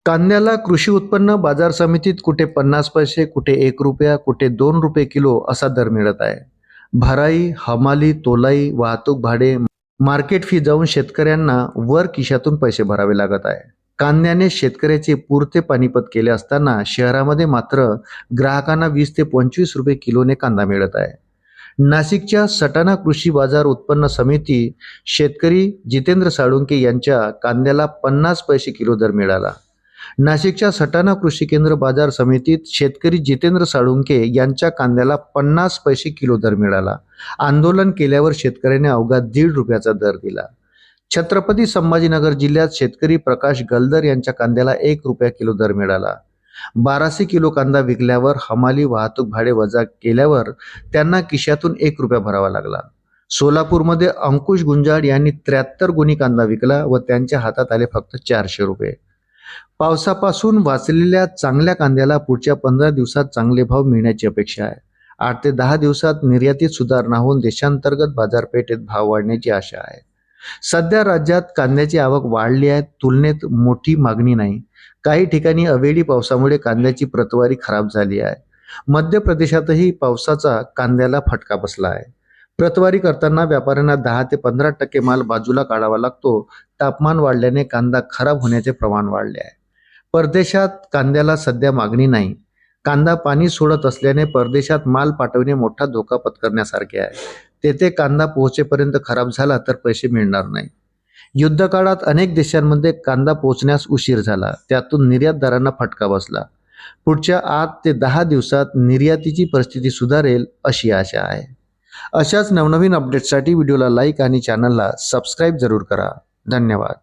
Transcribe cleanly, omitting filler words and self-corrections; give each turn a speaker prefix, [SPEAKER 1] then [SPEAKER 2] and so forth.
[SPEAKER 1] कांद्याला कृषी उत्पन्न बाजार समितीत कुठे 50 पैसे, कुठे 1 रुपया, कुठे 2 रुपये किलो असा दर मिळत आहे. भराई, हमाली, तोलाई, वाहतूक भाडे, मार्केट फी जाऊन शेतकऱ्यांना वर खिशातून पैसे भरावे लागत आहे. कांद्याने शेतकऱ्याचे पुरते पानिपत केले असताना शहरामध्ये मात्र ग्राहकांना 20 ते 25 रुपये किलोने कांदा मिळत आहे. नाशिकच्या सटाणा कृषी बाजार उत्पन्न समिती शेतकरी जितेंद्र साळुंके यांच्या कांद्याला 50 पैसे किलो दर मिळाला. नाशिकच्या सटाणा कृषी केंद्र बाजार समितीत शेतकरी जितेंद्र साळुंके यांच्या कांद्याला 50 पैसे किलो दर मिळाला. आंदोलन केल्यावर शेतकऱ्याने अवघा 1.5 रुपयाचा दर दिला. छत्रपती संभाजीनगर जिल्ह्यात शेतकरी प्रकाश गलदर यांच्या कांद्याला 1 रुपया किलो दर मिळाला. 1200 किलो कांदा विकल्यावर हमाली वाहतूक भाडे वजा केल्यावर त्यांना खिशातून 1 रुपया भरावा लागला. सोलापूरमध्ये अंकुश गुंजाळ यांनी 73 गुणी कांदा विकला व त्यांच्या हातात आले फक्त 400 रुपये. पावसापासून वाचलेल्या चांगल्या कांद्याला पुढच्या 15 दिवसात चांगले भाव मिळण्याची अपेक्षा आहे. 8 ते 10 दिवसात निर्यातीत सुधारणा होऊन देशांतर्गत बाजारपेठेत भाव वाढण्याची आशा आहे. सध्या राज्यात कांद्याची आवक वाढली आहे, तुलनेत मोठी मागणी नाही. काही ठिकाणी अवेळी पावसामुळे कांद्याची प्रतवारी खराब झाली आहे. मध्य प्रदेशातही पावसाचा कांद्याला फटका बसला आहे. प्रतवारी करताना व्यापाऱ्यांना 10 ते 15% माल बाजूला काढावा लागतो. तापमान वाढल्याने कांदा खराब होण्याचे प्रमाण वाढले आहे. परदेशात कांद्याला सध्या मागणी नाही. कांदा पाणी सोडत असल्याने परदेशात माल पाठवणे मोठा धोका पत्करण्यासारखे आहे. तेथे कांदा पोहोचेपर्यंत खराब झाला तर पैसे मिळणार नाही. युद्धकाळात अनेक देशांमध्ये कांदा पोहोचण्यास उशीर झाला, त्यातून निर्यातदारांना फटका बसला. पुढच्या 8 ते 10 दिवसात निर्यातीची परिस्थिती सुधारेल अशी आशा आहे. अशाच नवनवीन अपडेट्ससाठी व्हिडिओला लाईक आणि चॅनलला सबस्क्राईब जरूर करा. धन्यवाद.